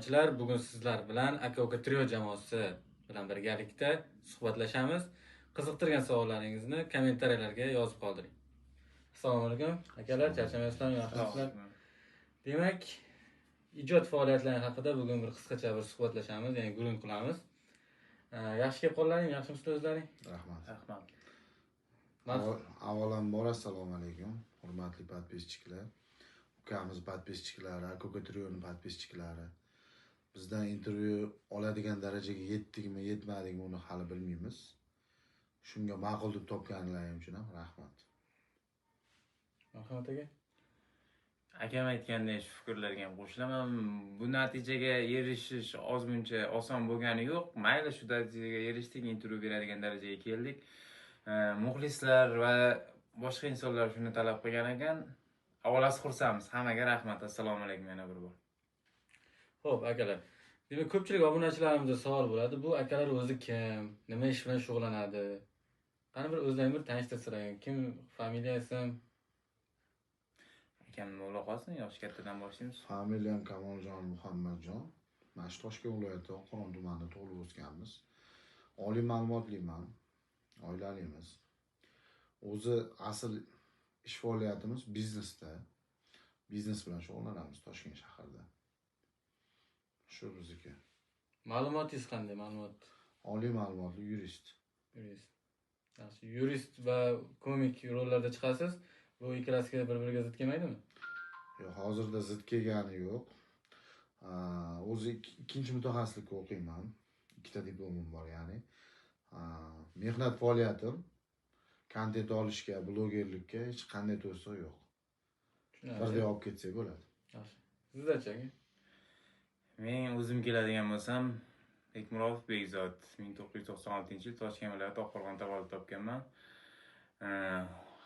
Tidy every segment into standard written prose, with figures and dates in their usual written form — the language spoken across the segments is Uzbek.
obunachilar, bugun sizlar bilan aka-uka trio jamoasi bilan birgalikda suhbatlashamiz. Qiziqtirgan savollaringizni kommentariyalarga yozib qoldiring. Assalomu alaykum akalar, charchamayapsizlarmi, yaxshimisizlar? Demak, ijod faoliyatlari haqida bugun bir qisqacha bir suhbatlashamiz, ya'ni gurung qilamiz. Yaxshi kelib qollaring, yaxshimisizlar o'zlaring? Rahmat. Avvalambor assalomu alaykum, hurmatli podpischilar. Ukamiz podpischiklari, aka-uka trioning podpischiklari. Bizdan intervyu oladigan darajaga yetdikmi, yetmadikmi uni hali bilmaymiz. Shunga ma'qul deb topganlaring uchun ham rahmat. Marhamat aka. Akam aytgandek shu fikrlarga ham qo'shilaman. Bu natijaga erishish ozmuncha oson bo'lgani yo'q. Mayli shu natijaga erishdik, intervyu beradigan darajaga keldik. Muxlislar va boshqa insonlar shuni talab qilgan ekan. Avvalasi xursandmiz. Hammaga rahmat. Assalomu alaykum yana bir bor. Xo'p, akalar. Demak, ko'pchilik obunachilarimizda savol bo'ladi. Bu akalar o'zi kim? Nima ish bilan shug'ullanadi? Qani bir o'zlaringiz bir tanishtirsangiz, kim, familiya, ism? Akamni o'g'li qolsin, yoshi kattadan boshlaymiz. Familiyam Kamoljon Muhammadjon. Mana shu Toshkent viloyati Qo'qon tumanida tug'ilib o'sganmiz. Oliy ma'lumotliman, oilalimiz. O'zi asl ish faoliyatimiz biznesda. Biznes bilan shug'ullanamiz Toshkent shahrida. Shu bizniki. Ma'lumotingiz qanday? Ma'lumot? Oliy ma'lumotli yurist. Yurist. Yaxshi, yurist va komik rollarda chiqasiz. Bu ikkalasiga bir-biriga zid kelmaydimi? Yo'q, hozirda zid kelgani yo'q. O'zi ikkinchi mutaxassislikka o'qiyman. Ikkita diplomim bor, ya'ni. Mehnat faoliyatim kontent olishga, blogerlikka hech qanday to'siq yo'q. Birday olib ketsak bo'ladi. Yaxshi. Sizlarchi aka? Men o'zim keladigan bo'lsam, Bekmurodov Bekzod 1996-yil Toshkent viloyati Oqqo'rg'on tavallud topganman.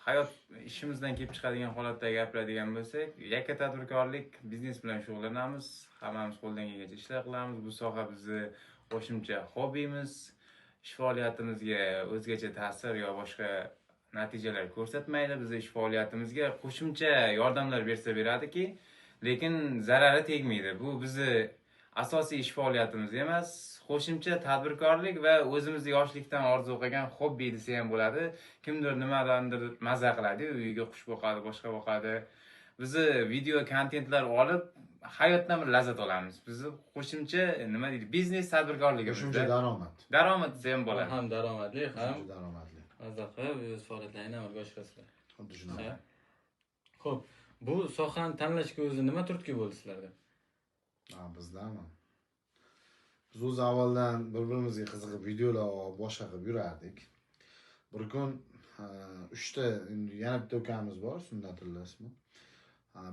Hayot ishimizdan kelib chiqadigan holatda gapiradigan bo'lsak, yakka tadbirkorlik, biznes bilan shug'ullanamiz. Hammamiz qo'ldan kelgancha ishlar qilamiz. Bu soha bizni qo'shimcha hobbimiz. Ish faoliyatimizga o'zgacha ta'sir yo boshqa natijalar ko'rsatmaydi. Biz ish faoliyatimizga qo'shimcha yordamlar bersa beradiki, lekin zarari tegmaydi. Bu bizni asosiy ish faoliyatimiz emas, qo'shimcha tadbirkorlik va o'zimizni yoshlikdan orzu qilgan hobbi desa ham bo'ladi. Kimdir nimadandir maza qiladi, uyiga qush boqadi, boshqa boqadi. Bizni video kontentlar olib, hayotdan bir lazzat olamiz. Bizni qo'shimcha nima deydi, biznes tadbirkorligi bizda. Qo'shimcha daromad. Daromad desa ham bo'ladi. Ham daromadli, ham Qo'shimcha daromadli. maza qilib o'z faoliyatlaringizni amalga oshirasizlar. Xuddi shunaqa. Xo'p, bu sohani tanlashga o'zi nima turtki bo'ldi sizlarda? Bizdami? Biz o'zi avvaldan bir-birimizga qiziqib videolar olib boshqa qilib yurardik. Bir kun 3 ta yana bitta ukamiz bor, Sunnatulla ismi.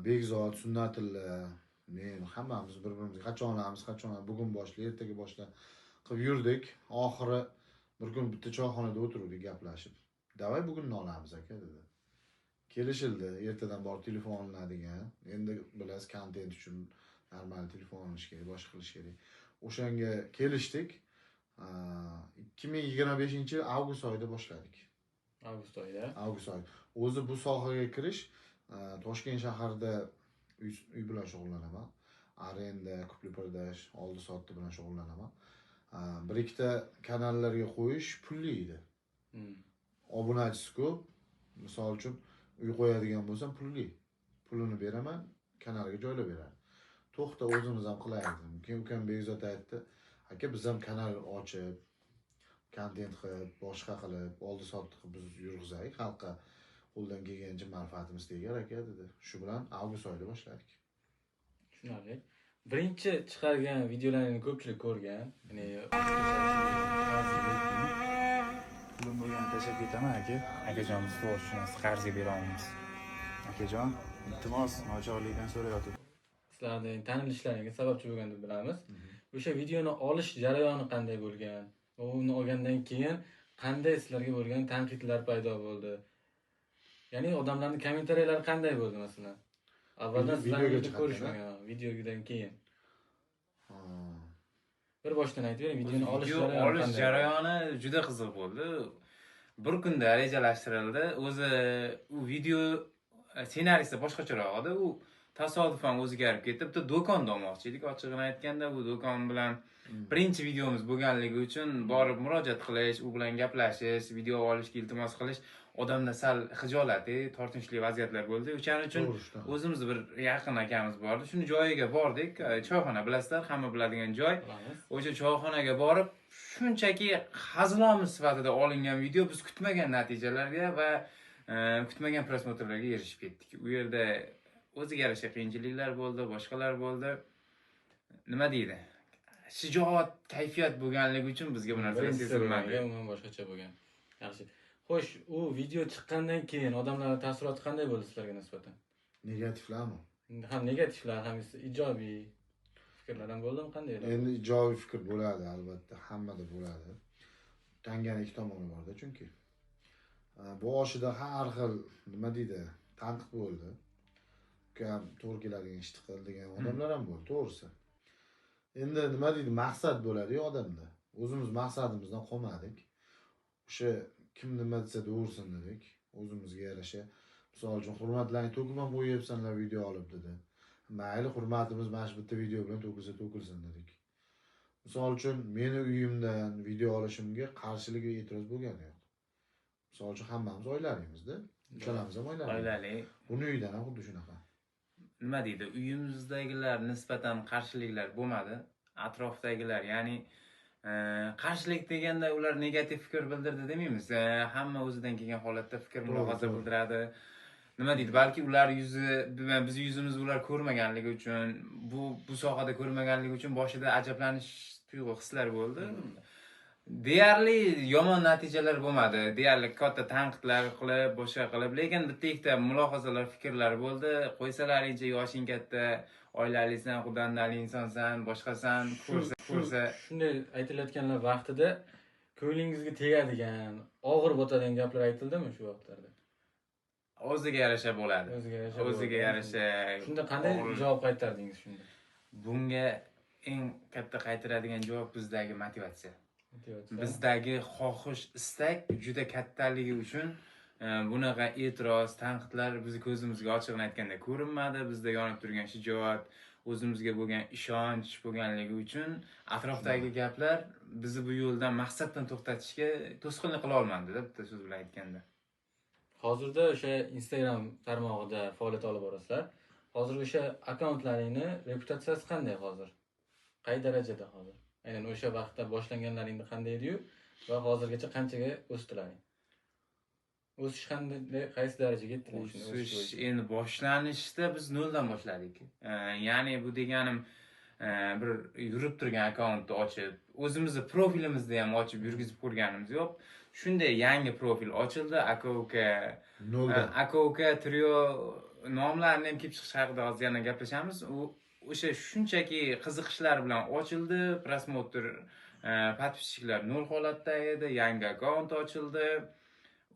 Bekzod, Sunnatulla, men hammamiz bir-birimizga qachon bugun boshla, ertaga boshla qilib yurdik. Oxiri bir kun bitta choyxonada o'tirdik gaplashib. "Davay bugun olamiz aka" dedi. Kelishildi, ertadan bor telefon olinadigan. Endi bilasiz, kontent uchun normal telefon olish kerak, boshqa qilish kerak. O'shanga kelishdik. 2025-yil avgust oyida boshladik. Avgust oyida. Avgust oyi. O'zi bu sohaga kirish Toshkent shahrida uy bilan shug'ullanaman. Arenda, kupli-pardash, oldi-sotdi bilan shug'ullanaman. Bir ikkita kanallarga qo'yish pulli edi. Obunachisi ko'p. Misol uchun uy qo'yadigan bo'lsam pulli. Pulini beraman, kanalga joylab beradi. To'xta, o'zimiz ham qilaylik. Keyin ukam Bekzod aytdi, "Aka, biz ham kanal ochib, kontent qilib, boshqa qilib, oldi-sotdi qilib biz yurg'izaylik, xalqqa qo'ldan kelgancha manfaatimiz tegar aka" dedi. Shu bilan avgust oyida boshladik. Tushunarli. Birinchi chiqargan videolaringizni ko'pchilik ko'rgan. Ya'ni Pulim bo'lgan tashakkur etaman aka. Akajon biz to'g'rishunos qarzga bera olamiz. Akajon, iltimos, nochorlikdan so'rayotib. sizlarning tanilishlaringizga sababchi bo'lgan deb bilamiz. O'sha videoni olish jarayoni qanday bo'lgan? Uni olgandan keyin qanday sizlarga bo'lgan tanqidlar paydo bo'ldi? Ya'ni odamlarning kommentariyalari qanday bo'ldi masalan? Avvaldan sizlarni ko'rishmagan, videodan keyin. Bir boshdan aytib bering, videoni olish jarayoni juda qiziq bo'ldi. Bir kunda rejalashtirildi. O'zi u video ssenariysi boshqacharoq edi. U tasodifan o'zgarib ketdi. Bitta do'konda olmoqchi edik. Ochig'ini aytganda, bu do'kon bilan birinchi videomiz bo'lganligi uchun borib murojaat qilish, u bilan gaplashish, video olishga iltimos qilish odamda sal xijolatli, tortinchli vaziyatlar bo'ldi. O'shaning uchun o'zimiz bir yaqin akamiz bordi. Shuni joyiga bordik. Choyxona bilasizlar, hamma biladigan joy. O'sha choyxonaga borib, shunchaki hazilomuz sifatida olingan video biz kutmagan natijalarga va kutmagan prosmotrlarga erishib ketdik. U yerda o'ziga yarasha qiyinchiliklar bo'ldi, boshqalar bo'ldi. Nima deydi? Shijoat, kayfiyat bo'lganligi uchun bizga bu narsa sezilmadi. Umuman boshqacha bo'lgan. Yaxshi. Xo'sh, u video chiqqandan keyin odamlarning taassuroti qanday bo'ldi sizlarga nisbatan? Negativlarmi? Ham negativlar, ham ijobiy fikrlar ham bo'ldimi? Qanday? Endi ijobiy fikr bo'ladi, albatta, hammada bo'ladi. Tanganing ikki tomoni bor-da, chunki. Boshida har xil nima deydi, tanqid bo'ldi. Ukam to'g'ri keladigan ishni qil degan odamlar ham bo'ldi, to'g'risi. Endi nima deydi, maqsad bo'ladi-ku odamda. O'zimiz maqsadimizdan qolmadik. O'sha kim nima desa to'g'risin dedik. O'zimizga yarasha. Misol uchun hurmatlaring to'kib ham qo'yibsanlar video olib dedi. Mayli, hurmatimiz mana shu bitta video bilan to'kilsin dedik. Misol uchun meni uyimdan video olishimga qarshilik va e'tiroz bo'lgani yo'q. Misol uchun hammamiz oilalimizda, uchalamiz ham Oilali. Buni uydan ham xuddi shunaqa. Nima deydi? Uyimizdagilar nisbatan qarshiliklar bo'lmadi. Atrofdagilar, ya'ni qarshilik deganda ular negativ fikr bildirdi demaymiz. Hamma o'zidan kelgan holatda fikr mulohaza bildiradi. Nima deydi? Balki ular biz yuzimizni ular ko'rmaganligi uchun, bu sohada ko'rmaganligi uchun boshida ajablanish tuyg'u hislar bo'ldi. Deyarli yomon natijalar bo'lmadi. Deyarli katta tanqidlar qilib, boshqa qilib, lekin bitta ikkita mulohazalar, fikrlar bo'ldi. Qo'ysalaringcha yoshing katta, oilalisan, xudandali insonsan, boshqasan, ko'rsa. Shunday aytilayotganlar vaqtida ko'nglingizga tegadigan, og'ir botadigan gaplar aytildimi shu vaqtlarda? O'ziga yarasha bo'ladi. O'ziga yarasha. Shunda qanday javob qaytardingiz shunda? Bunga eng katta qaytaradigan javob bizdagi motivatsiya. Bizdagi xohish, istak juda kattaligi uchun bunaqa e'tiroz, tanqidlar bizni ko'zimizga ochiqni aytganda ko'rinmadi. Bizda yonib turgan shijoat, o'zimizga bo'lgan ishonch bo'lganligi uchun atrofdagi gaplar bizni bu yo'ldan maqsaddan to'xtatishga to'sqinlik qila olmadi-da, bitta so'z bilan aytganda. Hozirda o'sha Instagram tarmog'ida faoliyat olib borasizlar. Hozir o'sha akkauntlaringni reputatsiyasi qanday hozir? Qay darajada hozir? Aynan o'sha vaqtda boshlanganlaringda qanday edi-yu va hozirgacha qanchaga o'sdilaring? O'sish qanday, qaysi darajaga yetdilar shuni? O'sish endi boshlanishda biz noldan boshladik. Ya'ni bu deganim bir yurib turgan akkauntni ochib, o'zimizni profilimizni ham ochib yurgizib ko'rganimiz yo'q. Shunday yangi profil ochildi, aka-uka trio nomlarini ham kelib chiqish haqida hozir yana gaplashamiz. O'sha shunchaki qiziqishlar bilan ochildi, prosmotr, podpisчиклар 0 holatda edi, yangi akkaunt ochildi.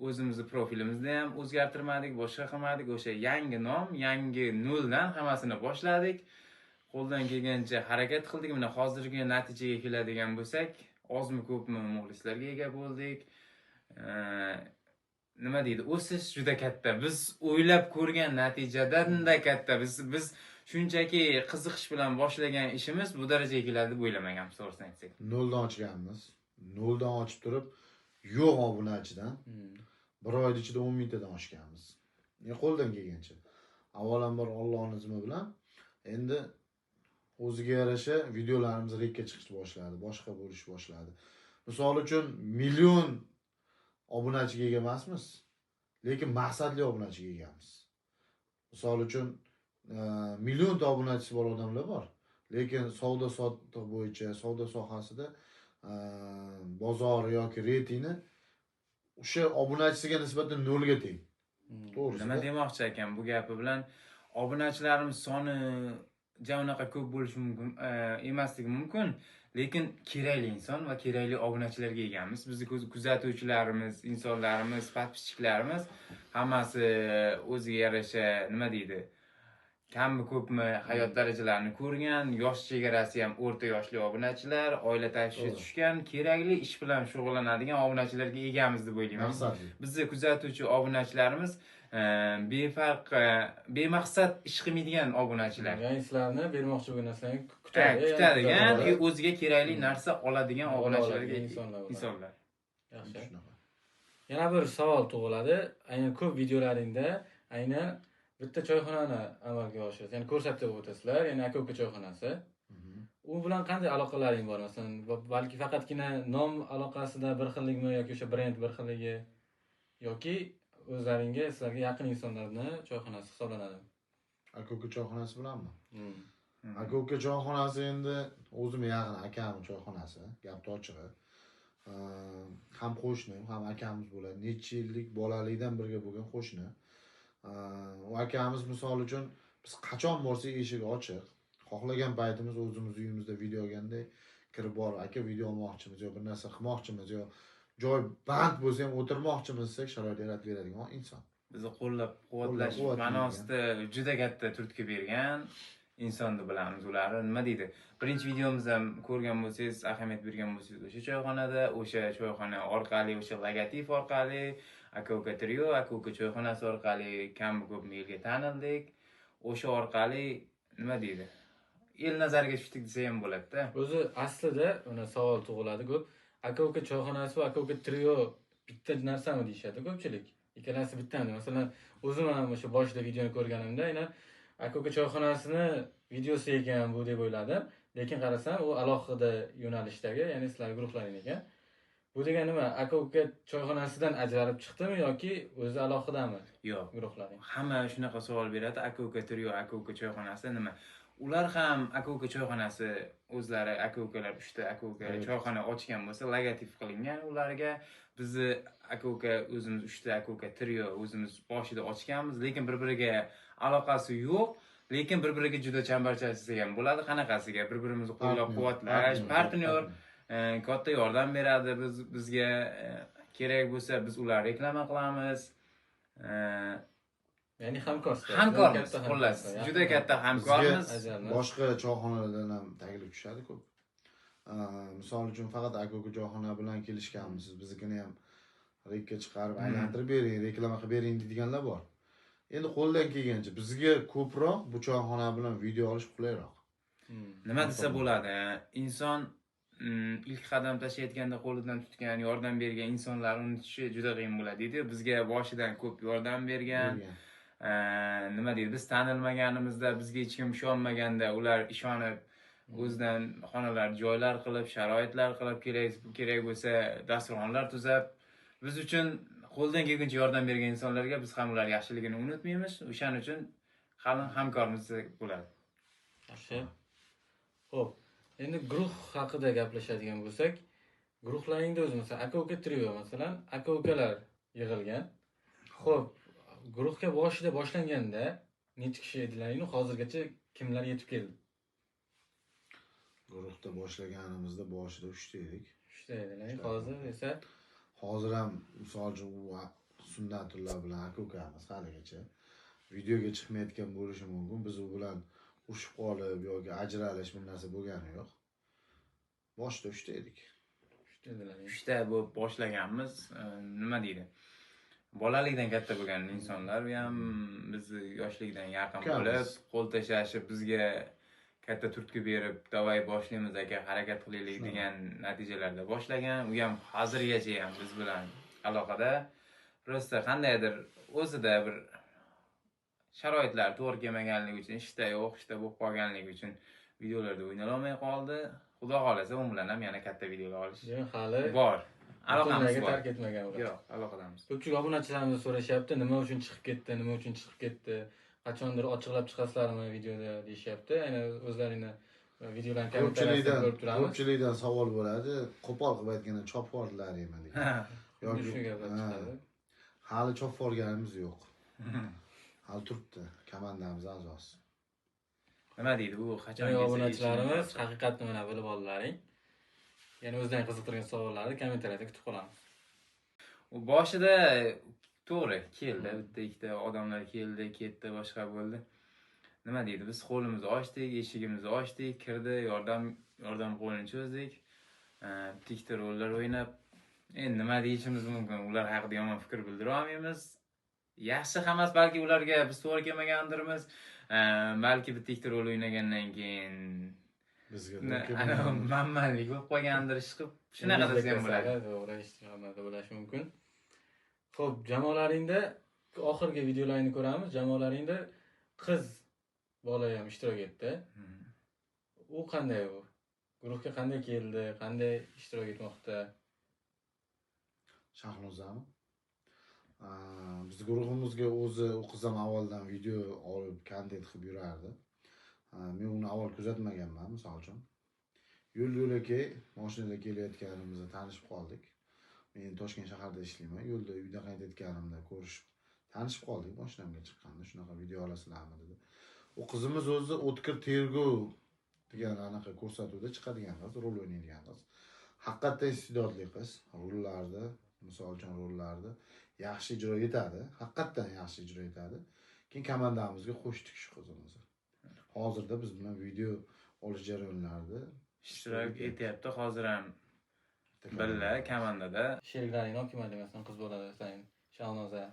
O'zimizni profilimizni ham o'zgartirmadik, boshqa qilmadik. O'sha yangi nom, yangi noldan hammasini boshladik. Qo'ldan kelgancha harakat qildik. Mana hozirgi natijaga keladigan bo'lsak, ozmi ko'pmi muxlislarga ega bo'ldik. Nima deydi? O'sish juda katta. Biz o'ylab ko'rgan natijadan-da katta. Biz shunchaki qiziqish bilan boshlagan ishimiz bu darajaga keladi deb o'ylamaganmiz, to'g'risini aytsak. Noldan ochganmiz. Noldan ochib turib, yo'q obunachidan 1 oy ichida 10 mingtadan oshganmiz. Qo'ldan kelgancha. Avvalambor Allohning izmi bilan endi o'ziga yarasha videolarimiz rekka chiqishni boshladi, boshqa bo'lish boshladi. Misol uchun million obunachiga ega emasmiz, lekin maqsadli obunachiga egamiz. Misol uchun million ta obunachisi bor odamlar bor, lekin savdo sotiq bo'yicha, savdo sohasida bozor yoki reytingni o'sha obunachisiga nisbatan 0 ga teng. To'g'ri. Nima demoqchi ekan bu gapi bilan? Obunachilarimiz soni unaqa ko'p bo'lishi mumkin, emasligi mumkin, lekin kerakli inson va kerakli obunachilarga egamiz. Bizni kuzatuvchilarimiz, insonlarimiz, podpisчикларimiz hammasi o'ziga yarasha, nima deydi? kammi ko'pmi hayot darajalarini ko'rgan, yosh chegarasi ham o'rta yoshli obunachilar, oila tashvishi To'g'ri. tushgan, kerakli ish bilan shug'ullanadigan obunachilarga egamiz deb o'ylayman. Maqsadli. Bizni kuzatuvchi obunachilarimiz befarq, bemaqsad ish qilmaydigan obunachilar. Ya'ni sizlarni bermoqchi bo'lgan narsalarni Kutadigan, ya'ni o'ziga kerakli narsa oladigan obunachilarga insonlar bo'ladi. insonlar. Yaxshi. Shunaqa. Yana bir savol tug'iladi. Aynan ko'p videolaringda aynan bitta choyxonani amalga oshirasiz. Ya'ni ko'rsatib o'tasizlar, ya'ni aka-uka choyxonasi. Mhm. U bilan qanday aloqalaring bor? Masalan, balki faqatgina nom aloqasida bir xillikmi yoki o'sha brend bir xilligi yoki o'zlaringga, sizlarga yaqin insonlarni choyxonasi hisoblanadi. Aka-uka choyxonasi bilanmi? Hmm. Aka-uka choyxonasi endi o'zimga yaqin akamni choyxonasi, gapni ochig'i. Ham qo'shni, ham akamiz bo'ladi. Necha yillik bolalikdan birga bo'lgan qo'shni. U akamiz misol uchun biz qachon borsak eshigi ochiq. Xohlagan paytimiz o'zimiz uyimizda video olganda kirib borib, aka video olmoqchimiz yo bir narsa qilmoqchimiz yo joy band bo'lsa ham o'tirmoqchimiz desak sharoit yaratib beradigan inson. Bizni qo'llab-quvvatlash ma'nosida juda katta turtki bergan insonni bilamiz ularni. Nima deydi? Birinchi videomizni ham ko'rgan bo'lsangiz, ahamiyat bergan bo'lsangiz, o'sha choyxonada, o'sha choyxona orqali, o'sha logotip orqali, aka-uka trio, aka-uka choyxonasi orqali kammi ko'pmi elga tanildik. O'sha orqali nima deydi? El nazariga tushdik desa ham bo'ladi-da. O'zi aslida mana savol tug'iladi ko'p. Aka-uka choyxonasi va aka-uka trio bitta narsami deyishadi ko'pchilik. Ikkalasi bittami? Masalan, o'zim ham o'sha boshida videoni ko'rganimda, aynan aka-uka choyxonasini videosi ekan bu deb o'yladim. Lekin qarasam, u alohida yo'nalishdagi, ya'ni sizlar guruhlaring ekan. Bu degani nima? Aka-uka choyxonasidan ajralib chiqdimi yoki o'zi alohidami Yo'q. guruhlaring? Hamma shunaqa savol beradi. Aka-uka trio, aka-uka choyxonasi nima? Ular ham aka-uka choyxonasi o'zlari aka-ukalar 3 ta aka-uka choyxona ochgan bo'lsa, logotip qilingan ularga. Bizni aka-uka o'zimiz 3 ta aka-uka trio o'zimiz boshida ochganmiz, lekin bir-biriga aloqasi yo'q. Lekin bir-biriga juda chambarchas ham bo'ladi. Qanaqasiga bir-birimizni qo'llab-quvvatlash, partnyor katta yordam beradi bizga kerak bo'lsa biz ular reklama qilamiz. Ya'ni hamkorsiz. Hamkormiz, xullas. Juda katta hamkormiz. Boshqa choyxonalardan ham taklif tushadi ko'p. Misol uchun faqat aka-uka choyxona bilan kelishganmiz. Biznikini ham rekka chiqarib aylantirib bering, reklama qilib bering deydiganlar bor. Endi qo'ldan kelgancha bizga ko'proq bu choyxona bilan video olish qulayroq. Nima desa bo'ladi? Inson ilk qadam tashlayotganda qo'lidan tutgan, yordam bergan insonlarni unutishi juda qiyin bo'ladi deydi. Bizga boshidan ko'p yordam bergan. Nima deydi? Biz tanilmaganimizda, bizga hech kim ishonmaganda, ular ishonib o'zidan xonalar, joylar qilib, sharoitlar qilib, kerak bo'lsa dasturxonlar tuzab, biz uchun qo'ldan kelguncha yordam bergan insonlarga biz ham ular yaxshiligini unutmaymiz. O'shaning uchun qalin hamkorimiz bo'ladi. Yaxshi. Xo'p, endi guruh haqida gaplashadigan bo'lsak, guruhlaringda o'zi masalan aka-uka trio masalan, aka-ukalar yig'ilgan. Xo'p, guruhga boshida boshlanganda necha kishi edilaring? Hozirgacha kimlar yetib keldi? Guruhda boshlaganimizda boshida 3 ta edik. 3 ta edilaring. Hozir esa Hozir ham misol uchun u Sunnatulloh bilan aka-ukamiz haligacha videoga chiqmayotgan bo'lishi mumkin. Biz u bilan urushib qolib yoki ajralish bir narsa bo'lgani yo'q. Boshida 3 ta edik. 3 ta edilaring. 3 ta bo'lib boshlaganmiz. Nima deydi? Bolalikdan katta bo'lgan insonlar ham bizni yoshlikdan yaqin bo'lib, qo'l tashlashib bizga katta turtki berib, "Davay boshlaymiz aka, harakat qilaylik" degan natijalarda boshlagan. U ham hozirgacha ham biz bilan aloqada. Prosta qandaydir o'zida bir sharoitlar to'g'ri kelmaganligi uchun, ishda yo'q, ishda bo'lib qolganligi uchun videolarda o'ynay olmay qoldi. Xudo xolasa u bilan ham yana katta videolar olish hali bor. Aloqamiz bor. tark etmagan ular. Yo'q, aloqadamiz. Ko'pchilik obunachilarimiz so'rashyapti, nima uchun chiqib ketdi, nima uchun chiqib ketdi? Qachondir ochiqlab chiqasizlarmi videoda deyishyapti. Ayni o'zlaringni videolarni kommentariyasida ko'rib turamiz. Ko'pchilikdan savol bo'ladi. Qo'pol qilib aytganda chopib yubordilarmi degan. Yo'q, shu gaplar chiqadi. Hali chopib yuborganimiz yo'q. Hali turibdi komandamiz a'zosi. Nima deydi? Bu qachon Janob obunachilarimiz haqiqatni mana bilib oldilaring. Yana o'zlaring qiziqtirgan savollarni kommentariyada kutib qolamiz. U boshida to'g'ri keldi, bitta ikkita odamlar keldi, ketdi, boshqa bo'ldi. nima deydi, biz qo'limizni ochdik, eshigimizni ochdik, kirdi, yordam qo'lini cho'zdik. Bitta rollar o'ynab, endi nima deyishimiz mumkin? Ular haqida yomon fikr bildira olmaymiz. Yaxshi hammasi balki ularga biz to'g'ri kelmagandirmiz. Balki bitta rol o'ynagandan keyin Bizga manmanlik bo'lib qolgandir, chiqib shunaqa desa ham bo'ladi. To'g'ri, hammada bo'lishi mumkin. Xo'p, jamoalaringda oxirgi videolaringni ko'ramiz. Jamoalaringda qiz bola ham ishtirok etdi. U qanday u? Guruhga qanday keldi? Qanday ishtirok etmoqda? Shahnozami? Biz guruhimizga o'zi u qiz ham avvaldan video olib, kontent qilib yurardi. Men uni avval kuzatmaganman, misol uchun. Yo'l-yo'lakay mashinada kelayotganimizda tanishib qoldik. Men Toshkent shahrida ishlayman. Yo'lda uyda qaytayotganimda ko'rishib, tanishib qoldik mashinamga chiqqanda. Shunaqa video olasizlarmi dedi. U qizimiz o'zi o'tkir tergov degan anaqa ko'rsatuvda chiqadigan qiz, rol o'ynaydigan qiz. Haqiqatda iste'dodli qiz. Rollarda, misol uchun rollarda yaxshi ijro etadi. Haqiqatdan yaxshi ijro etadi. Keyin komandamizga qo'shdik shu qizimizni. Hozirda biz bilan video olish jarayonlarida ishtirok etyapti. Hozir ham birga komandada. Sheriklaring nom kim demasan, qiz bo'ladi saying. Shahnoza.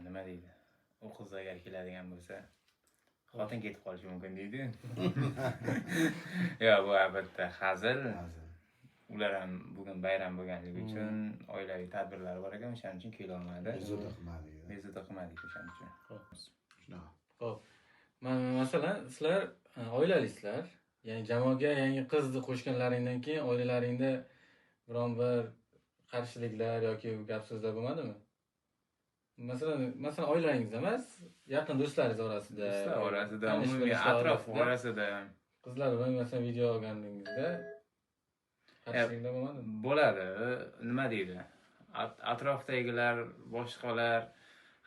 Nima deydi? U qiz agar keladigan bo'lsa, xotin ketib qolishi mumkin deydi. Yo'q, bu albatta hazil. Ular ham bugun bayram bo'lganligi uchun oilaviy tadbirlar bor ekan, o'shaning uchun kela olmadi. Bezovta qilmadik o'shaning uchun. Shunaqa. Xo'p. Masalan, sizlar oilalisizlar. Ya'ni jamoaga yangi qizni qo'shganlaringdan keyin oilalaringda biron bir qarshiliklar yoki gap-so'zlar bo'lmadimi? Masalan, oilangiz emas, yaqin do'stlaringiz orasida, umumiy atrof orasida qizlar bilan masalan video olganingizda qarshiliklar bo'lmadimi? Bo'ladi. Nima deydi? Atrofdagilar, boshqalar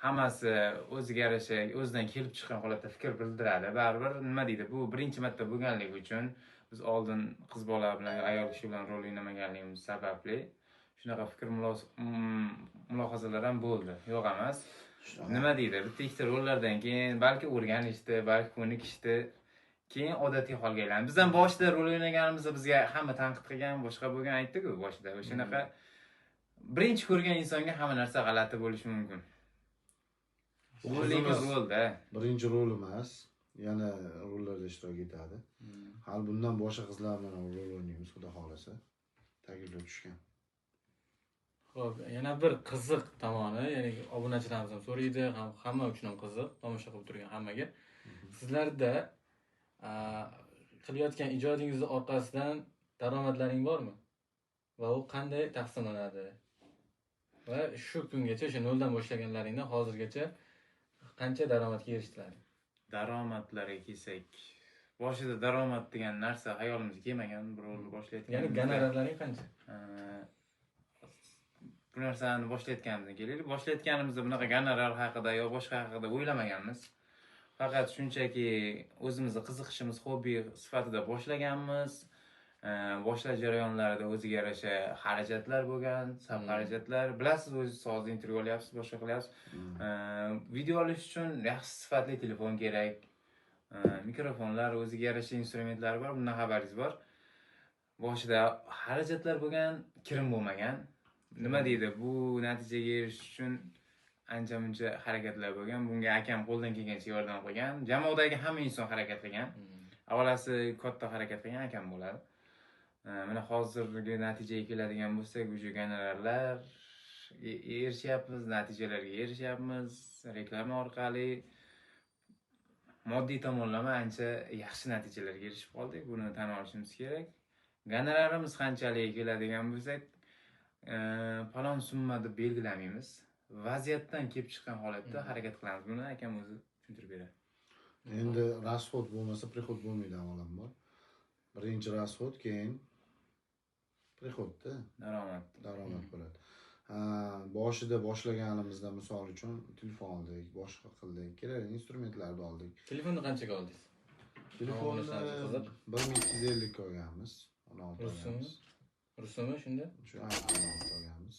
hammasi o'ziga yarasha, o'zidan kelib chiqqan holatda fikr bildiradi. Baribir nima deydi? Bu birinchi marta bo'lganligi uchun biz oldin qiz bola bilan, ayol kishi bilan rol o'ynamaganligimiz sababli shunaqa fikr mulohazalar ham bo'ldi. Yo'q emas. Nima deydi? Bitta rollardan keyin balki o'rganishdi, balki ko'nikishdi, keyin odatiy holga aylandi. Biz ham boshida rol o'ynaganimizda bizga hamma tanqid qilgan, boshqa bo'lgan aytdi-ku boshida. O'shanaqa birinchi ko'rgan insonga hamma narsa g'alati bo'lishi mumkin. Bu lekin rolda. Birinchi rol emas, yana rollarda ishtirok etadi. Hali bundan boshqa qizlar bilan rol o'ynaymiz, xudo xolasa. Takliflar tushgan. Xo'p, yana bir qiziq tomoni, ya'ni obunachilarimiz ham so'raydi, hamma uchun ham qiziq, tomosha qilib turgan hammaga. Sizlarda qilayotgan ijodingizni orqasidan daromadlaring bormi? Va u qanday taqsimlanadi? Va shu kungacha, o'sha noldan boshlaganlaringdan hozirgacha qancha daromadga erishdinglar? Daromadlarga kelsak, boshida daromad degan narsa hayolimizga kelmagan, bir rolni boshlayotgan. Ya'ni gonorallaring qancha? Bu narsani boshlayotganimizdan kelaylik. Boshlayotganimizda bunaqa gonorar haqida yo boshqa haqida o'ylamaganmiz. Faqat shunchaki o'zimizni qiziqishimiz, hobbi sifatida boshlaganmiz. Boshlash jarayonlarida o'ziga yarasha xarajatlar bo'lgan, xarajatlar. Bilasiz, o'zingiz hozir intervyu olyapsiz, boshqa qilyapsiz. Video olish uchun yaxshi sifatli telefon kerak. Mikrofonlar, o'ziga yarasha instrumentlar bor, bundan xabaringiz bor. Boshida xarajatlar bo'lgan, kirim bo'lmagan. Nima deydi? Bu natijaga erishish uchun ancha-muncha harakatlar bo'lgan. Bunga akam qo'ldan kelgancha yordam qilgan. Jamoadagi hamma inson harakat qilgan. Avvalasi katta harakat qilgan akam bo'ladi. Mana hozirgi natijaga keladigan bo'lsak, o'sha gonorarlar erishyapmiz, natijalarga erishyapmiz, reklama orqali moddiy tomonlama ancha yaxshi natijalarga erishib qoldik. Buni tan olishimiz kerak. Gonorarimiz qanchalik keladigan bo'lsak, falon summa deb belgilamaymiz. Vaziyatdan kelib chiqqan holatda harakat qilamiz. Buni akam o'zi tushuntirib beradi. Endi rasxod bo'lmasa, prihod bo'lmaydi avvalambor. Birinchi rasxod, keyin prihodda daromad bo'ladi. Boshida boshlaganimizda misol uchun telefon oldik, boshqa qildik, kerakli instrumentlarni oldik. Telefonni qanchaga oldingiz? Telefonni 1250 ga olganmiz. Rusumi shunda? Shu olganmiz.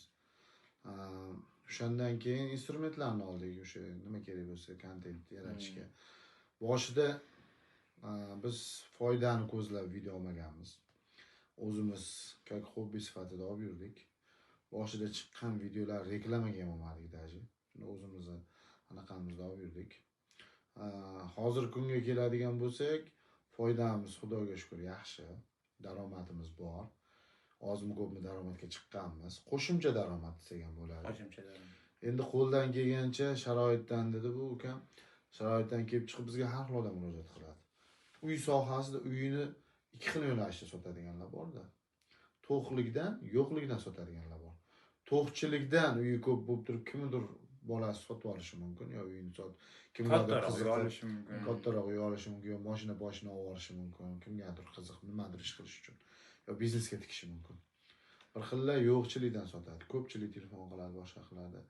O'shandan keyin instrumentlarni oldik, o'sha nima kerak bo'lsa, kontent yaratishga. boshida biz foydani ko'zlab video olmaganmiz. O'zimiz как hobbi sifatida olib yurdik. Boshida chiqqan videolar reklamaga ham olmadik даже. Shuni o'zimizni anaqamizda olib yurdik. Hozir kunga keladigan bo'lsak, foydamiz Xudoga shukr yaxshi. Daromadimiz bor. Ozmi ko'pmi daromadga chiqqanmiz. Qo'shimcha daromad desak ham bo'ladi. Qo'shimcha daromad. Endi qo'ldan kelgancha sharoitdan dedi bu ukam. Sharoitdan kelib chiqib bizga har xil odam murojaat qiladi. Uy sohasida uyini ikki xil yo'nalishda sotadiganlar bor-da. To'qlikdan, yo'qlikdan sotadiganlar bor. To'qchilikdan uyi ko'p bo'lib turib kimdir bolasi sotib olishi mumkin yo uyini kimgadir qiziq olishi mumkin. kattaroq uy olishi mumkin yo mashina boshini olib olishi mumkin, kimgadir qiziq nimadir ish qilish uchun yo biznesga tikishi mumkin. Bir xillar yo'qchilikdan sotadi. Ko'pchilik telefon qiladi, boshqa qiladi.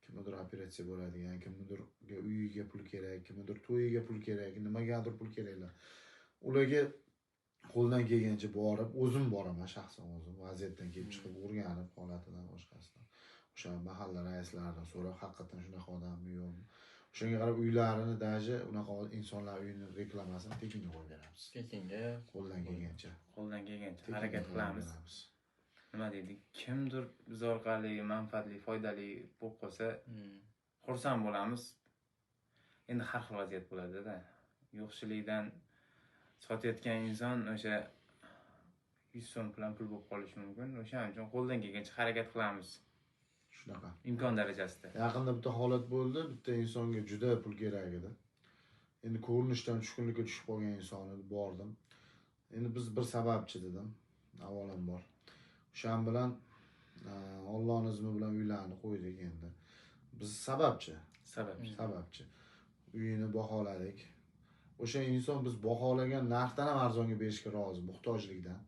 Kimdir operatsiya bo'ladigan, kimdirga uyiga pul kerak, kimdir to'yiga pul kerak, nimagadir pul keraklar. Ularga qo'ldan kelgancha borib, o'zim boraman shaxsan o'zim vaziyatdan kelib chiqib o'rganib holatidan boshqasidan. O'sha mahalla raislaridan so'rab, haqiqatan shunaqa odammi yo'qmi? O'shanga qarab uylarini daji unaqa insonlar uyini reklamasini tekinga qo'yib beramiz. Tekinga Qo'ldan kelgancha. Qo'ldan kelgancha harakat qilamiz. Nima deydik? Kimdir biz orqali manfaatli, foydali bo'lib qolsa, xursand bo'lamiz. Endi har xil vaziyat bo'ladi-da. Yo'qchilikdan sotayotgan inson o'sha 100 so'm bilan pul bo'lib qolishi mumkin. O'shaning uchun qo'ldan kelgancha harakat qilamiz. Shunaqa. Imkon darajasida. Yaqinda bitta holat bo'ldi. Bitta insonga juda pul kerak edi. Endi ko'rinishdan tushkunlikka tushib qolgan inson edi, bordim. Endi biz bir sababchi dedim. Avvalambor. O'shan bilan Allohning izmi bilan uylarni qo'ydik endi. Biz sababchi. Uyini baholadik. O'sha inson biz baholagan narxdan ham arzonga berishga rozi, muhtojlikdan.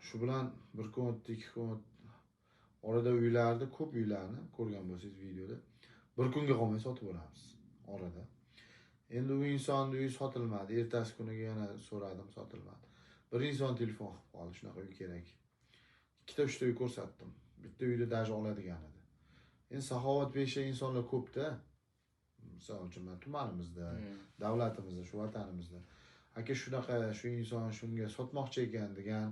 Shu bilan bir kun o'tdi, ikki kun o'tdi. Orada uylarni, ko'p uylarni ko'rgan bo'lsangiz videoda, bir kunga qolmay sotib olamiz orada. Endi u insonning uyi sotilmadi. Ertasi kuniga yana so'radim, sotilmadi. Bir inson telefon qilib qoldi, shunaqa uy kerak. Ikkita uchta uy ko'rsatdim. Bitta uyni daji oladigan edi. Endi saxovatpesha insonlar ko'p-da. Misol uchun tumanimizda, davlatimizda, shu vatanimizda. Aka shunaqa shu inson shunga sotmoqchi ekan degan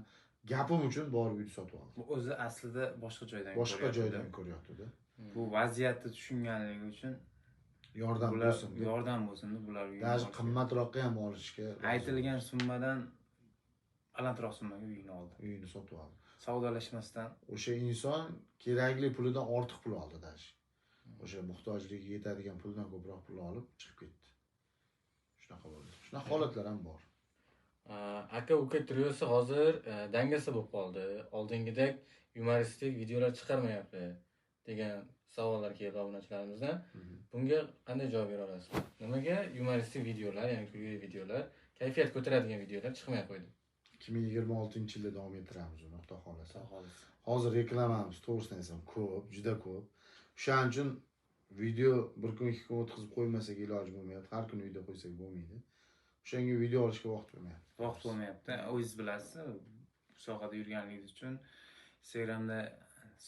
gapim uchun borib uyni sotib oldim. Bu o'zi aslida boshqa joydan ko'ryapti-da. Bu vaziyatni tushunganligi uchun Yordam bo'lsin deb. Yordam bo'lsin deb bular Daji qimmatroqqa ham olishga aytilgan summadan balandroq summaga uyini oldi. Uyini sotib oldi. Savdolashmasdan O'sha inson kerakli pulidan ortiq pul oldi daji. O'sha muhtojligiga yetadigan puldan ko'proq pul olib chiqib ketdi. Shunaqa bo'ldi. Shunaqa holatlar ham bor. aka uka triosi hozir dangasa bo'lib qoldi. Oldingidek yumoristik videolar chiqarmayapti degan savollar keldi obunachilarimizdan. Bunga qanday javob bera olasiz? Nimaga yumoristik videolar, ya'ni kulgili videolar, kayfiyat ko'taradigan videolar chiqmay qo'ydi? 2026-yilda davom ettiramiz uni, Xudo xolasa. xolos. Hozir reklamamiz to'g'risini aytsam ko'p, juda ko'p. O'shaning uchun video bir kun, ikki kun o'tkazib qo'ymasak iloji bo'lmayapti. Har kuni video qo'ysak bo'lmaydi. O'shanga video olishga vaqt bo'lmayapti. Vaqt bo'lmayapti. O'zingiz bilasiz, bu sohada yurganligingiz uchun Instagramda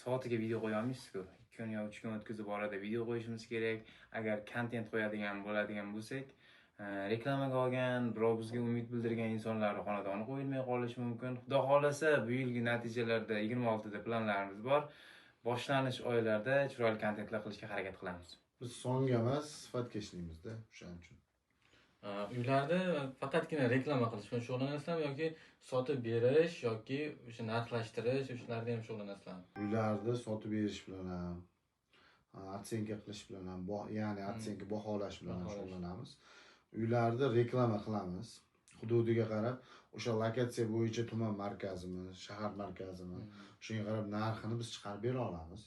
soatiga video qo'ya olmaysiz-ku. 2 kun yo 3 kun o'tkazib orada video qo'yishimiz kerak. Agar kontent qo'yadigan bo'ladigan bo'lsak, reklamaga olgan, birov bizga umid bildirgan insonlar xonadoni qo'yilmay qolishi mumkin. Xudo xolasa, bu yilgi natijalarda 26da planlarimiz bor. Boshlanish oylarda chiroyli kontentlar qilishga harakat qilamiz. Biz songa emas, sifatga ishlaymiz-da, o'shaning uchun. Uylarda faqatgina reklama qilish bilan shug'ullanasizlarmi yoki sotib berish yoki o'sha narxlashtirish, o'shalarda ham shug'ullanasizlarmi? Uylarda sotib berish bilan ham, atsenka qilish bilan ham, ya'ni atsenka baholash bilan ham shug'ullanamiz. Uylarda reklama qilamiz. Hududiga qarab, o'sha lokatsiya bo'yicha tuman markazimi, shahar markazimi, shunga qarab narxini biz chiqarib bera olamiz.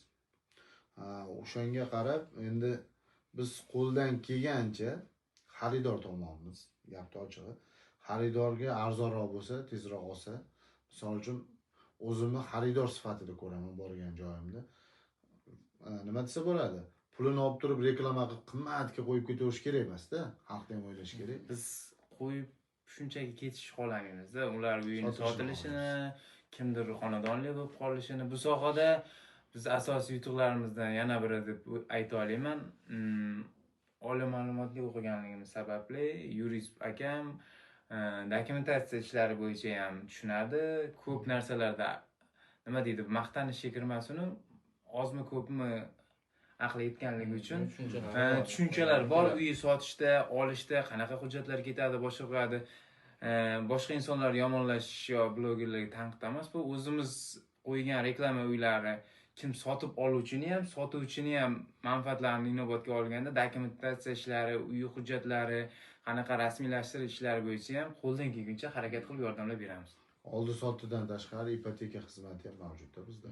O'shanga qarab endi biz qo'ldan kelgancha xaridor tomonimiz, gapni ochig'i, xaridorga arzonroq bo'lsa, tezroq olsa, misol uchun o'zimni xaridor sifatida ko'raman borgan joyimda. Nima desa bo'ladi? Pulini olib turib reklama qilib qimmatga qo'yib ketaverish kerak emas-da, xalqni ham o'ylash kerak. Biz qo'yib shunchaki ketish xohlamaymiz-da. Ular uyini sotilishini, kimdir xonadonli bo'lib qolishini, bu sohada biz asosiy yutuqlarimizdan yana biri deb ayta olaman. oliy ma'lumotli o'qiganligimiz sababli yurist akam dokumentatsiya ishlari bo'yicha ham tushunadi. Ko'p narsalarda nima deydi, maqtanishga kirmasinu ozmi ko'pmi aqli yetganligi uchun tushunchalar bor. Uyi sotishda, olishda qanaqa hujjatlar ketadi, boshqa qo'yadi. Boshqa insonlar yomonlashish yo blogerlarga tanqid emas, bu o'zimiz qo'ygan reklama uylari kim sotib oluvchini ham, sotuvchini ham manfaatlarini inobatga olganda dokumentatsiya ishlari, uy hujjatlari, qanaqa rasmiylashtirish ishlari bo'yicha ham qo'ldan kelguncha harakat qilib yordamlab beramiz. Oldi sotdidan tashqari ipoteka xizmati ham mavjudda bizda.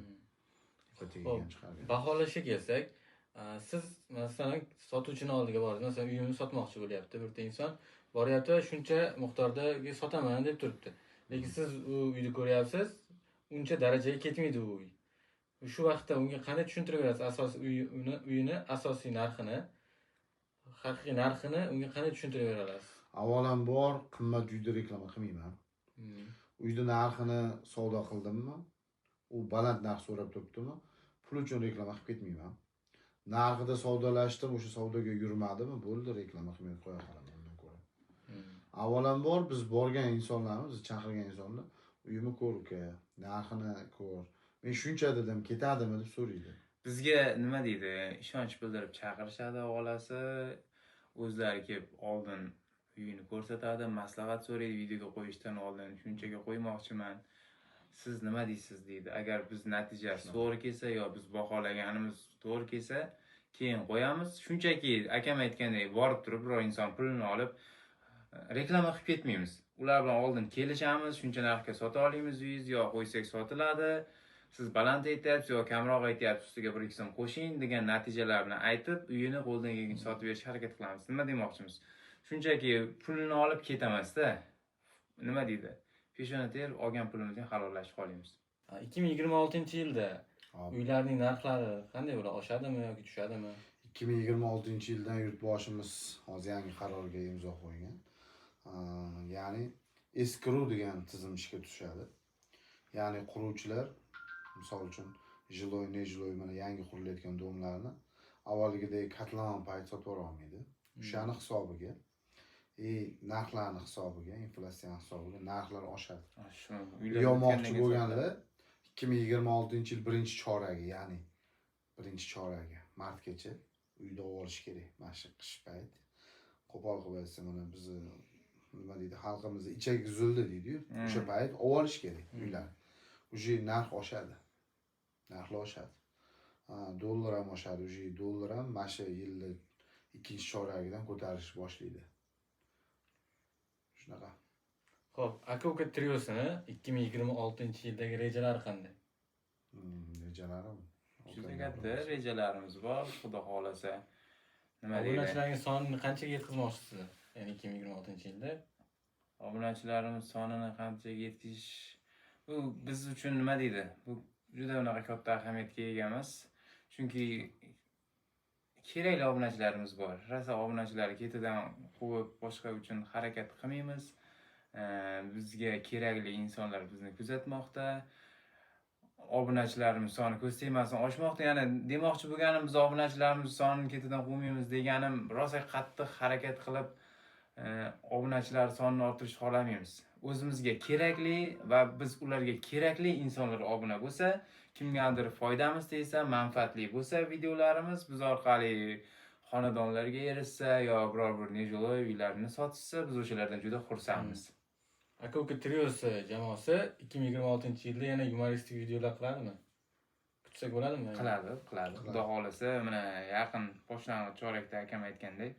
Ipoteka ham chiqargan. Baholashga kelsak, siz masalan sotuvchini oldiga borasiz. Masalan, uyimni sotmoqchi bo'lyapti bitta inson. Boryapti va shuncha miqdordagi sotaman deb turibdi. Lekin siz u uyni ko'ryapsiz, uncha darajaga ketmaydi u uy. Shu vaqtda unga qanday tushuntirib berasiz asosiy uyini asosiy narxini, haqiqiy narxini unga qanday tushuntirib bera olasiz? Avvalambor qimmat uyda reklama qilmayman. Uyni narxini savdo qildimmi, u baland narx so'rab turibdimi, pul uchun reklama qilib ketmayman. Narxida savdolashdim, o'sha savdoga yurmadimi, bo'ldi, reklama qilmay qo'ya qolaman undan ko'ra. Avvalambor biz borgan insonlarimiz, chaqirgan insonlar uyimni ko'r uka, narxini ko'r. Men shuncha dedim, ketadimi deb so'raydi. Bizga nima deydi, ishonch bildirib chaqirishadi, og'alasi o'zlari kelib oldin uyini ko'rsatadi, maslahat so'raydi, videoga qo'yishdan oldin shunchaga qo'ymoqchiman. Siz nima deysiz deydi. Agar biz natijasi to'g'ri kelsa yo biz baholaganimiz to'g'ri kelsa, keyin qo'yamiz. Shunchaki akam aytgandek borib turib biror inson pulini olib reklama qilib ketmaymiz. Ular bilan oldin kelishamiz, shuncha narxga sota olamiz uyingizni yo qo'ysak sotiladi. Siz baland aytyapsiz yo kamroq aytyapsiz, ustiga 1-2 so'm qo'shing degan natijalar bilan aytib, uyini qo'ldan kelguncha sotib berishga harakat qilamiz. Nima demoqchimiz? Shunchaki pulini olib ketamasda. Nima deydi? Peshona ter olgan pulimizni halollashib qolamiz. 2026-yilda uylarning narxlari qanday bo'ladi? Oshadimi yoki tushadimi? 2026-yildan yurtboshimiz hozir yangi qarorga imzo qo'ygan. Ya'ni escrow degan tizim ishga tushadi. Ya'ni quruvchilar, misol uchun jiloy, nejiloy mana yangi qurilayotgan domlarni avvalgidek katlamon payt sotib olmaydi. O'shani hisobiga narxlarning hisobiga, inflyatsiya hisobiga narxlar oshadi. Yo'moqchi bo'lganlar 2026-yil 1-choragi, ya'ni 1-choragi martgacha uyda olish kerak. Mana shu qish payt qo'pol qilib aytsa, mana bizni nima deydi, xalqimizda ichak zuldi deydi-yu. O'sha payt olish kerak uylar. Uje narx oshadi. Narxlar oshadi. Dollar ham oshadi. Uje dollar ham mana shu yilning 2-choragidan ko'tarish boshlaydi. Shunaqa. Xo'p, aka-uka triosini 2026-yildagi rejalari qanday? Rejalarim Juda katta rejalarimiz bor, xudo xolasa. Nima deydi? Obunachilarning sonini qanchaga yetkazmoqchisizlar? Ya'ni 2026-yilda obunachilarimiz sonini qanchaga yetkazish bu biz uchun nima deydi? Bu juda unaqa katta ahamiyatga ega emas. Chunki kerakli obunachilarimiz bor. Rosa obunachilar ketidan quvib boshqa uchun harakat qilmaymiz. Bizga kerakli insonlar bizni kuzatmoqda. Obunachilarimiz soni ko'z tegmasin oshmoqda. Ya'ni demoqchi bo'lganim, biz obunachilarimiz sonini ketidan quvmaymiz deganim, rosa qattiq harakat qilib obunachilar sonini orttirish xohlamaymiz. O'zimizga kerakli va biz ularga kerakli insonlar obuna bo'lsa, kimgadir foydamiz tegsa, manfaatli bo'lsa videolarimiz biz orqali xonadonlarga erishsa yo biror bir nejiloy uylarni sotishsa, biz o'shalardan juda xursandmiz. aka-uka triosi jamoasi 2026-yilda yana yumoristik videolar qiladimi? Kutsak bo'ladimi? Qiladi. Xudo xolasa, mana yaqin boshlang'ich chorakda akam aytgandek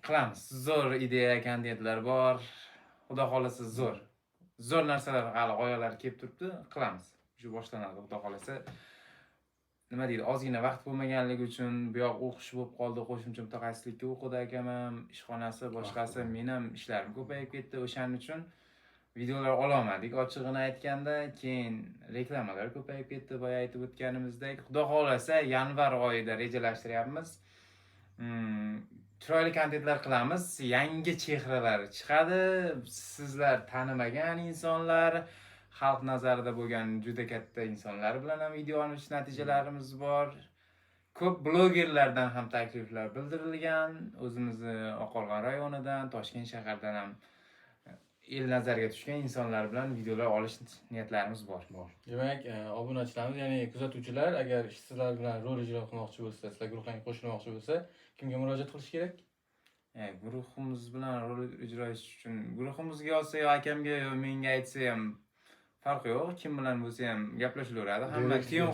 qilamiz. Zo'r ideya, kontentlar bor. Xudo xolasa zo'r narsalar hali g'oyalar kelib turibdi, qilamiz. Shu boshlanadi xudo xolasa. Nima deydi, ozgina vaqt bo'lmaganligi uchun bu yoq o'qish bo'lib qoldi, qo'shimcha mutaxassislikka o'qidi akam ham, ishxonasi, boshqasi, men ham ishlarim ko'payib ketdi. O'shaning uchun videolar ololmadik. Ochig'ini aytganda, keyin reklamalar ko'payib ketdi, boya aytib o'tganimizdek. Xudo xolasa yanvar oyida rejalashtiryapmiz. Chiroyli kontentlar qilamiz, yangi chehralar chiqadi, sizlar tanimagan insonlar, xalq nazarida bo'lgan juda katta insonlar bilan ham video olish natijalarimiz bor. ko'p blogerlardan ham takliflar bildirilgan. O'zimizni Oqolg'on rayonidan, Toshkent shahardan ham el nazariga tushgan insonlar bilan videolar olish niyatlarimiz bor. Demak, obunachilarimiz, ya'ni kuzatuvchilar agar sizlar bilan rol ijro qilmoqchi bo'lsa, sizlar guruhlarga qo'shilmoqchi bo'lsa, kimga murojaat qilish kerak? Guruhimiz bilan rol ijro etish uchun guruhimizga yozsa yo akamga yo menga aytsa ham farqi yo'q. Kim bilan bo'lsa ham gaplashilaveradi. Hamma teng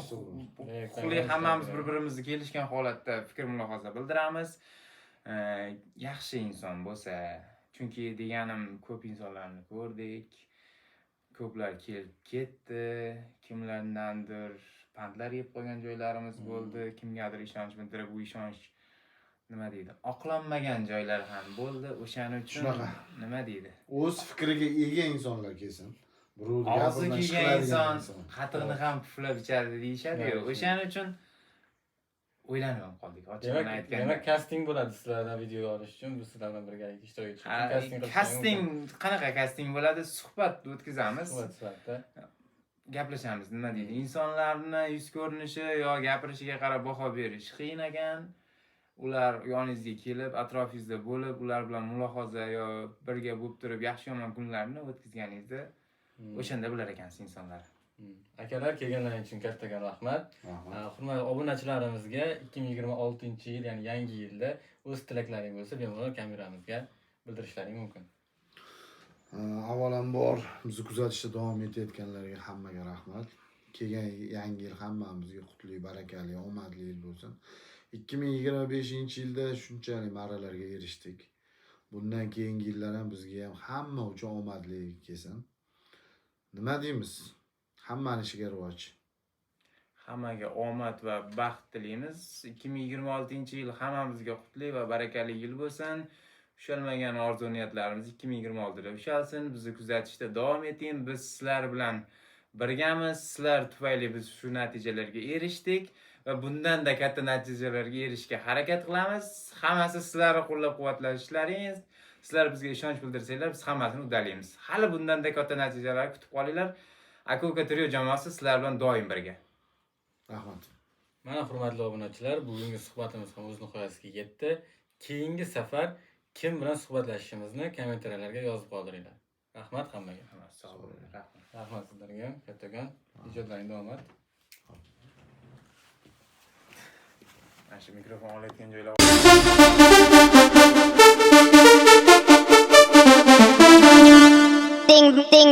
huquqli, hammamiz bir-birimizni kelishgan holatda fikr mulohaza bildiramiz. Yaxshi inson bo'lsa, chunki deganim ko'p insonlarni ko'rdik. Ko'plar kelib ketdi, kimlardandir pandlar yeb qo'ygan joylarimiz bo'ldi, kimgadir ishonch bildirib, bu ishonch nima deydi, oqlanmagan joylar ham bo'ldi. O'shaning uchun Shunaqa. nima deydi? O'z fikriga ega insonlar kelsin. Birovni Og'zi gapidan kiygan chiqaradigan inson qatig'ini ham puflab ichadi deyishadi-ku. O'shaning uchun o'ylanib qoldik, ochig'ini aytganda. Demak, casting bo'ladi sizlardan video olish uchun, biz sizlar bilan birgalikda ishtirok etish uchun Casting qanaqa casting bo'ladi? Suhbat o'tkazamiz. sifatida. Gaplashamiz, nima deydi? Insonlarni yuz ko'rinishi yo gapirishiga qarab baho berish qiyin ekan. Ular yoningizga kelib, atrofingizda bo'lib, ular bilan mulohaza yo birga bo'lib turib yaxshi-yomon kunlarni o'tkazganingizda o'shanda bilar ekansiz insonlar. Akalar, kelganlaringiz uchun kattakon rahmat. Hurmatli obunachilarimizga 2026-yil, ya'ni yangi yilda o'z tilaklaring bo'lsa, bemalol kameramizga bildirishlaring mumkin. Avvalambor bizni kuzatishda davom etayotganlarga hammaga rahmat. Kelgan yangi yil hammamizga qutli, barakali, omadli yil bo'lsin. 2025-yilda shunchalik marralarga erishdik. Bundan keyingi yillar ham bizga ham hamma uchun omadli kelsin. Nima deymiz? Hammani ishiga rivoj. Hammaga omad va baxt tilaymiz. 2026-yil hammamizga qutli va barakali yil bo'lsin. Ushalmagan orzu-niyatlarimiz 2026-da ushalsin. Bizni kuzatishda davom eting. Biz sizlar bilan birgamiz. Sizlar tufayli biz shu natijalarga erishdik va bundan da katta natijalarga erishishga harakat qilamiz. Hammasi sizlarning qo'llab-quvvatlashlaringiz, sizlar bizga ishonch bildirsanglar, biz hammasini uddalaymiz. Hali bundan da katta natijalar kutib qolinglar. Aka-uka trio jamoasi sizlar bilan doim birga. Rahmat. Mana hurmatli obunachilar, bugungi suhbatimiz ham o'z nihoyasiga yetdi. Keyingi safar kim bilan suhbatlashishimizni kommentariyalarga yozib qoldiringlar. Rahmat hammaga. Sog' bo'ling. Rahmat. Rahmat sizlarga. Kattakon. Ijodlaringda omad. Mana shu mikrofon olayotgan joylar Ding ding